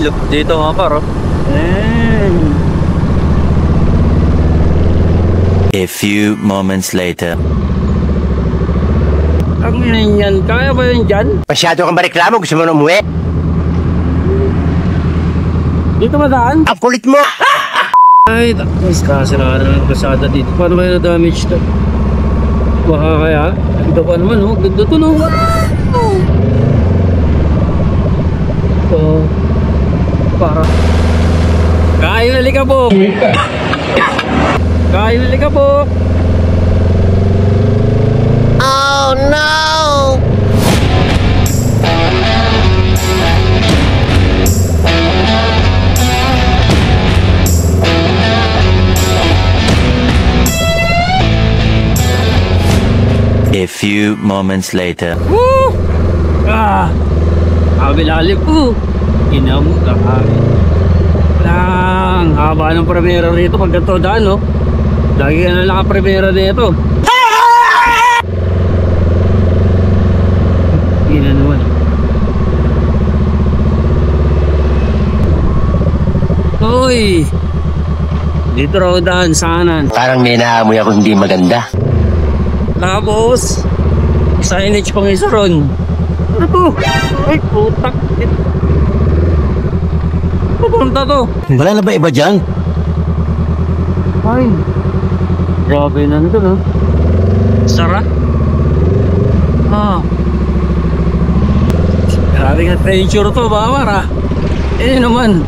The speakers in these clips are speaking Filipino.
Dito mga par, oh. A few moments later. Ang yan, kaya ba yun dyan? Masyado kang mareklamo, gusto mo na umuwi? Dito ba daan? Ang kulit mo! Ay, tapos kasiraan ng kasada dito. Paano kaya na-damage to? Baka kaya? Ito pa naman, oh. Ganda to, no? So, para. Kain na lika po! Kain na lika po! Oh no! A few moments later. Woo! Kabilalim po. Inamo ka kami. Lang, haba ng primera rito pag ganito daan, no? Lagi ka na naka-primera dito. Hindi na naman. Hoy! Dito raw daan, saanan. Parang may naamoy ako hindi maganda. Tapos, signage pang isa ron. Ano to? Ay, putak. Papunta to. Wala na ba iba dyan? Ay, grabe na nito, no? Sara? Grabe nga adventure to, bawar, ah. Eh naman,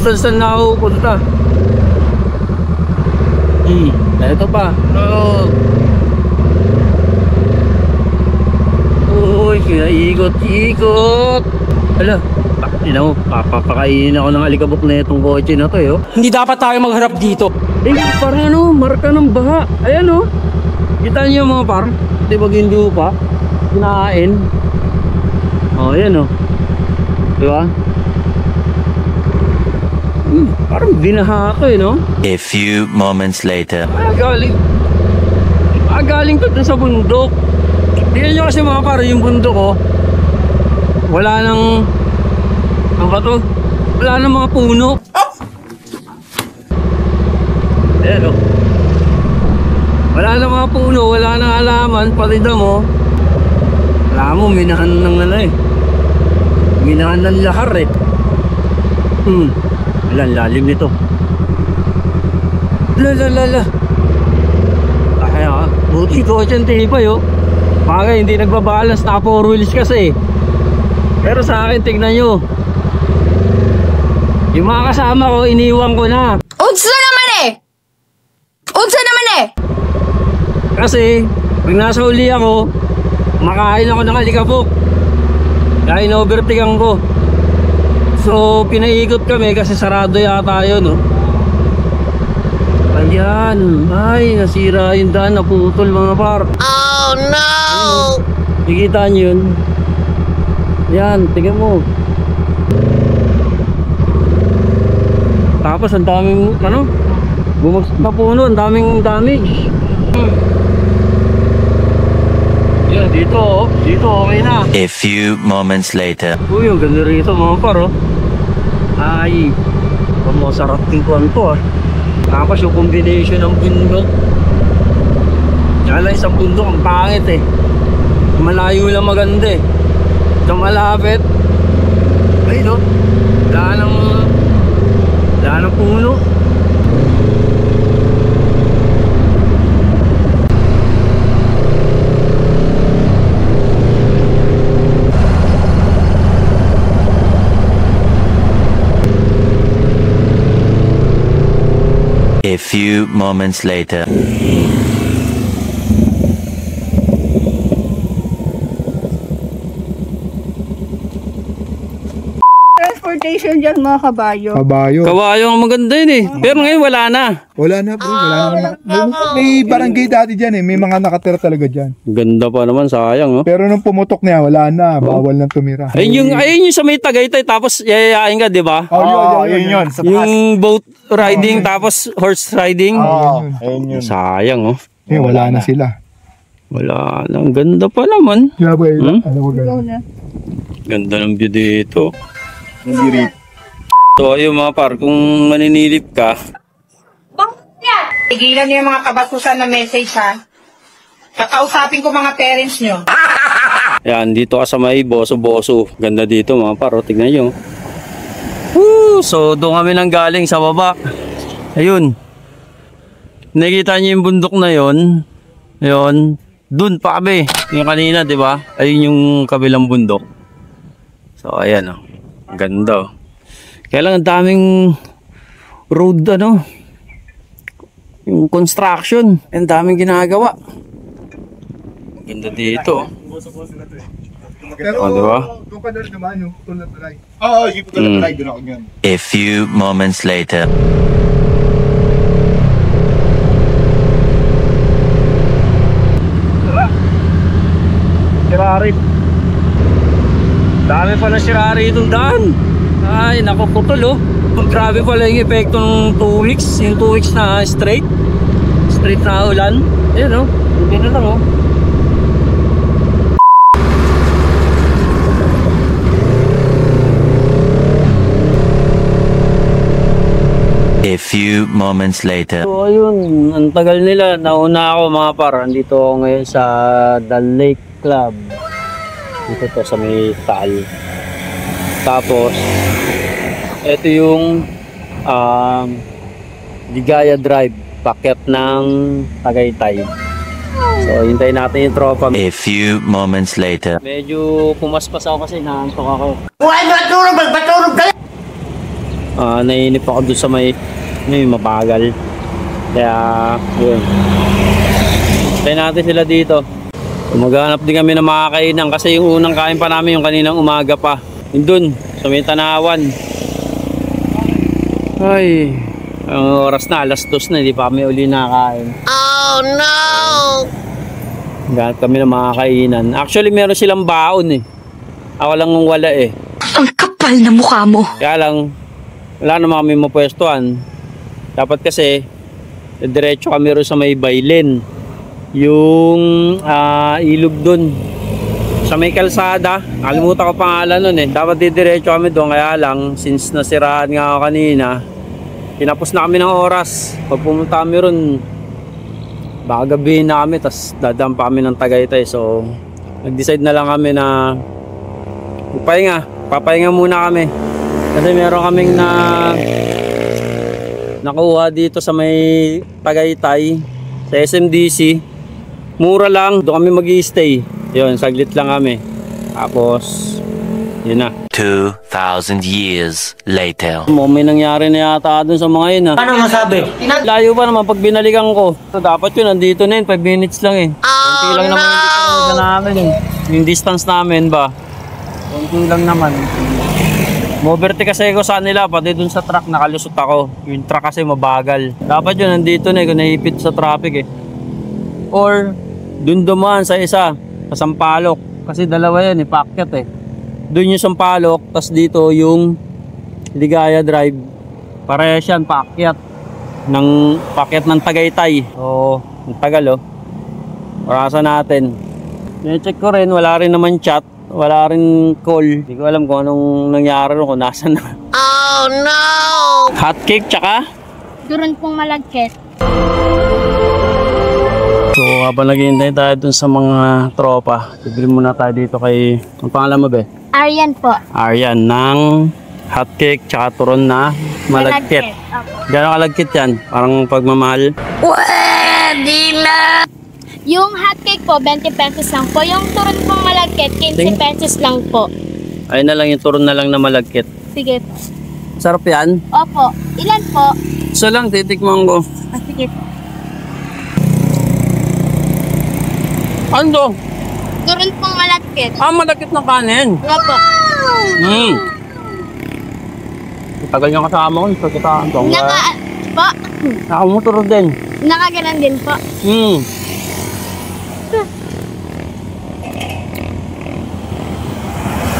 saan na ako punta? Ito pa. Uy, kinaikot-ikot. Hala, ina mo, papapakainin ako ng alikabok na itong kotse na to, yo. Hindi dapat tayo magharap dito. Eh, parang ano, marka ng baha. Ayan, oh. Kita niyo mga par, di ba gindu pa? Kinain. Oh, ayan, oh. Di ba? Parang binaha to, eh, no? A few moments later. Galing to dun sa bundok. Tingnan nyo kasi mga par, yung bundok, oh. Wala nang, ano ba to? Wala nang mga puno. Ayan, oh. Wala nang mga puno, wala nang halaman, pati damo. Wala mo, minahan ng ano eh. Minahan ng lahar eh. Alam, lalim nito. Lala. Ay, buti ko dyan tibay, oh. Bagay, hindi nagbabalance na 4 wheels kasi. Pero sa akin, tignan nyo. Yung mga kasama ko, iniwan ko na. Unsa naman eh! Unsa naman eh! Kasi, pag nasa uli ako, makain ako ng alikabok. Kaya in-overtakean ko. So, pinaikot kami kasi sarado yata yun, no? Ayan. Ay, nasira yung daan, naputol mga par. Oh no! Nakikita nyo yun? Yan, tingnan mo. Tapos, ang daming, ano? Bumagsak na puno, ang daming damage. Yan, dito, dito, okay na. A few moments later. Uy, ang ganda rito mga par, oh. Ay, masarap din ko to, ah. Tapos yung combination ng bundok. Yan lang isang bundok, ang pangit eh. Malayo lang maganda eh. Ito malapit. Ay, no? Daan ng puno. A few moments later. Transportation dyan mga kabayo. Kawayo ang maganda yun eh. Pero ngayon wala na. Wala na bro, wala na. May barangay dati dyan eh, may mga nakatira talaga dyan. Ganda pa naman, sayang, oh. Pero nung pumutok niya, wala na, bawal nang tumira. Ayun yung sa may Tagaytay, tapos yayayain ka, di ba? Yun. Yung boat riding, tapos horse riding. Ayun yun. Sayang, oh. Eh, wala na sila. Wala na. Ang ganda pa naman. Grabe, Hmm? alam mo ganun. Ganda ng view dito. So ayun mga par, kung maninilip ka, Tigilan niyo yung mga kabatusan na message, ha? Kakausapin ko mga parents niyo. yan, dito ka sa may boso-boso. Ganda dito mga par, o, tignan nyo. Woo! So doon kami nang galing sa baba. Ayun. Nakikita nyo yung bundok na yon. Ayun. Doon pa kami. Yung kanina, di ba? Ayun yung kabilang bundok. So ayan o. Ganda o. Kaya lang ang daming road yung construction. Ang daming ginagawa. Ganda dito. Pero, Oh, diba? doon ka na rin naman yung tulad na ride. Oo, yung tulad na ride, doon ako ngayon. A few moments later. Sirari. Dami pa na sirari itong daan. Ay, naku, putol oh. Grabe pala yung epekto ng 2 weeks. Yung 2 weeks na straight na ulan. Ayun oh. Hindi na lang oh. A few moments later. So ayun, ang tagal nila. Nauna ako mga par. Andito ako ngayon sa The Lake Club. Dito to sa may Taal. Tapos ito yung Ligaya Drive, packet ng Tagaytay. So hintayin natin yung tropa. A few moments later. Medyo pumaspas ako kasi naantok ako. Huwag matulog kayo! Nainip ako doon sa may mabagal. Kaya yun. Hintayin natin sila dito. Maghanap din kami ng makakainan kasi yung unang kain pa namin yung kaninang umaga pa. Yung dun, sa may Tanawan. Ay, ang oras na, alas 2 na, hindi pa kami uli nakakain. Oh no! Maghanap kami ng makakainan. Actually, meron silang baon eh. Ako lang ang wala eh. Ang kapal na mukha mo. Kaya lang, wala naman kami mapwestuhan. Dapat kasi, diretso kami rin sa may Baylen. Yung ilog dun. Sa may kalsada, nakalimutan ko pangalan nun eh. Dapat didiretso kami doon, kaya lang, since nasiraan nga ako kanina, tinapos na kami ng oras. Pag pumunta kami ron, baka gabihin na kami, tas dadaan pa kami ng Tagaytay. So, nag-decide na lang kami na papahinga muna kami. Kasi meron kaming nakuha dito sa may Tagaytay, sa SMDC. Mura lang, doon kami mag-i-stay. Yun, saglit lang kami. Tapos, yun na. 2,000 years later. May nangyari na yata dun sa mga yun ha. Ano masabi? Layo pa naman pag binalikan ko. So, dapat yun, nandito na yun, 5 minutes lang eh. Konti lang naman yung distance namin eh. Yung distance namin ba? Konti lang naman. Moberti kasi ako sa nila, pati dun sa truck nakalusot ako. Yung truck kasi mabagal. Dapat yun, nandito na eh, kung naipit sa traffic eh. Or, dun dumaan sa isa, sa Sampaloc. Kasi dalawa yan, ipakyat eh. Dun yung Sampaloc, tas dito yung Ligaya Drive. Parehas yan, paakyat. Paakyat ng Tagaytay. So, ang tagal oh. Orasan natin. Check ko rin, wala rin naman chat. Wala rin call. Hindi ko alam kung anong nangyari rin, kung nasan na. Oh no! Hotcake, tsaka? Duron pong malagkit. So, habang naghihintay tayo dun sa mga tropa, bibili muna tayo dito kay, ang pangalan mo be? Aryan po. Aryan, ng hotcake tsaka turon na malagkit. Gano'ng kalagkit yan? Parang pagmamahal. Pwede na! Yung hotcake po, 20 pesos lang po. Yung turon pong malagkit, 15 pesos lang po. Ayun na lang, yung turon na lang na malagkit. Sige po. Sarap yan. Opo. Ilan po? Isa lang, titikman ko. Sige po. Ano to? Turon pong malagkit. Malagkit na kanin. Opo. Tagal niya kasama ko, ito kitaan to. Po? Nakamotor din. Nakaganan din po.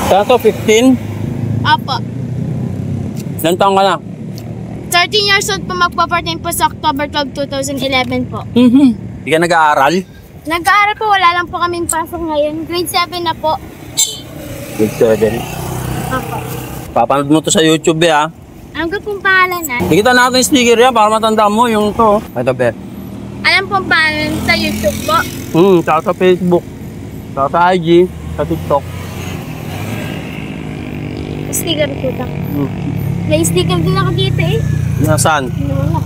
Saan to, 15? Opo. Ilan taong ka na? 13 years old po, magpa-14 po sa October 12, 2011 po. Hindi ka nag-aaral? Nag-aaral po, wala lang po kaming pasok ngayon. Grade 7 na po. Grade 7. Opo. Papanood mo to sa YouTube ha. Ano ka pong pangalan na? Nakita natin yung sticker yan para matandaan mo yung to. Ito, be. Alam pong pangalan sa YouTube po. Tsaka sa Facebook. Tsaka sa IG. Sa TikTok. Sticker po ito. May sticker din ako dito eh. Nasaan? Wala.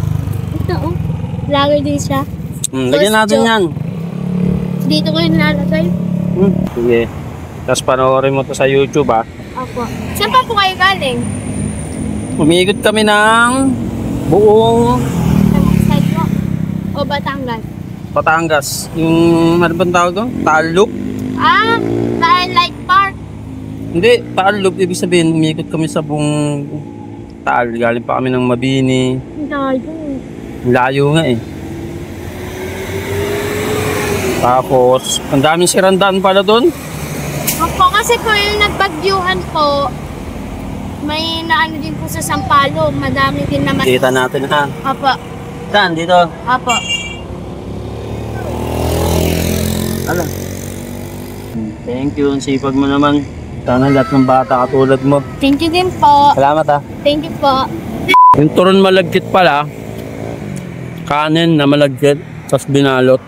Ito oh. Vlogger din siya. Lagyan natin yan. Dito ko yung nilalagay. Sige. Tapos panoorin mo to sa YouTube, ha. Opo. Saan pa po kayo galing? Umiikot kami ng buong Side mo? O Batangas? Batangas. Yung, ano bang tawag doon? Taal Loop? Light Park. Hindi, Taal Loop. Ibig sabihin, umiikot kami sa buong Taal. Galing pa kami ng Mabini. Layo nga eh. Tapos, ang daming sirandaan pala doon. Opo, kasi po yung nagbagyuhan po, may naano din po sa Sampalo. Madami din naman. Kita natin, ha? Opo. Saan? Dito? Opo. Ala. Thank you. Ang sipag mo naman. Sana lahat ng bata katulad mo. Thank you din po. Salamat, ha. Thank you po. Yung turon malagkit pala, kanin na malagkit, tapos binalot,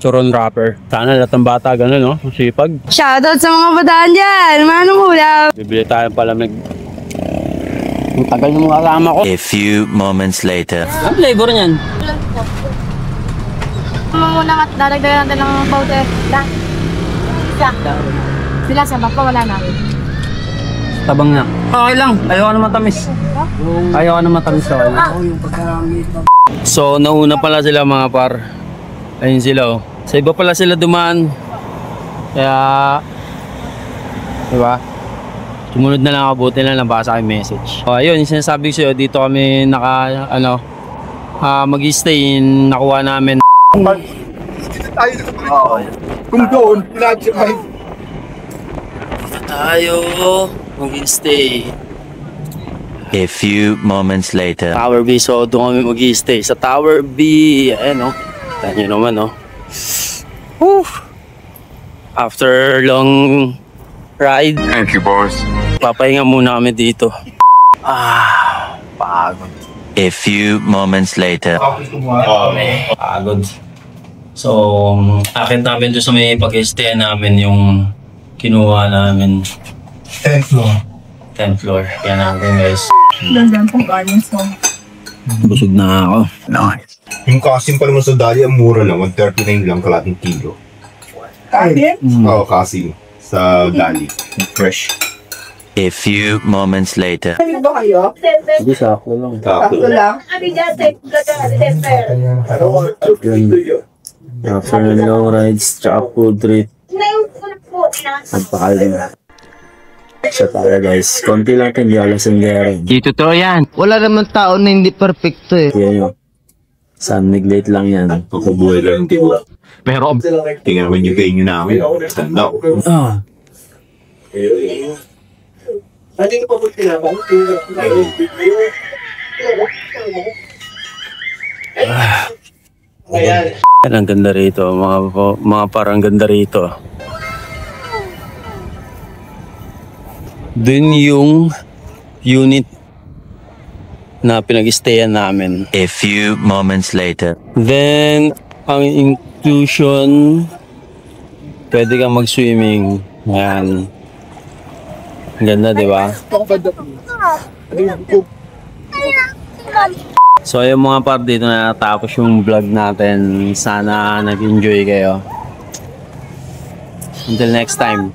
turon wrapper. Sana lahat ng bata ganun, no? Ang sipag. Shoutout sa mga bataan dyan. Manong ulam. Bibili tayo palamig. Ang tagal ng mga kasama ko. A few moments later. Ang flavor niyan? Muna nga, daragdagan natin ng powder. Sila sa bako, wala na. Tabang na. Okay lang. Ayoko na matamis. Ayoko na matamis. Okay. So, nauna pala sila mga par. Ayun sila, oh. Sa iba pala sila dumaan. Kaya, diba? Sumunod na lang ako, buti na nabasa ko yung message. So, ayun, yung sinasabi ko sa'yo, dito kami mag-stay, nakuha namin. Kung doon, pinag-survive. Tayo, mag-stay. A few moments later. Tower B, so doon kami mag-stay sa Tower B. Ayan, oh. Tahan nyo naman, oh. Whew. After long ride. Thank you, boss. Papahinga muna kami dito. Pagod. A few moments later. Pagod. So, akin namin doon sa may pag-stay namin yung kinuha namin. 10th floor. 10th floor. Yan natin, guys. Ganda pong garments mo. Busog na ako. Nice. Yung kasim pa naman sa Dali, ang mura lang. 139 lang, kalating kilo. Kasi? Oo, kasim. Sa Dali. Fresh. A few moments later. Ano ba kayo? Hindi, sakto lang. Sakto lang. After ng long rides, tsaka food trip. Nagpakalim. Sa tayo, guys. Konti lang ito, hindi alas ang gero. Dito to yan. Wala naman tao na hindi perfecto eh. Yan yun. Sun neglect lang yan. Pagkabuhay lang yung tiwa. Pero Tingnan naman yung venue namin. Tanda ko. Yan ang ganda rito. Mga parang ganda rito. Dun yung unit na pinag-stayan namin. A few moments later. Then, ang inclusion, pwede kang mag-swimming. Ayan. Ang ganda, di ba? So, yung mga part dito na natapos yung vlog natin. Sana nag-enjoy kayo. Until next time.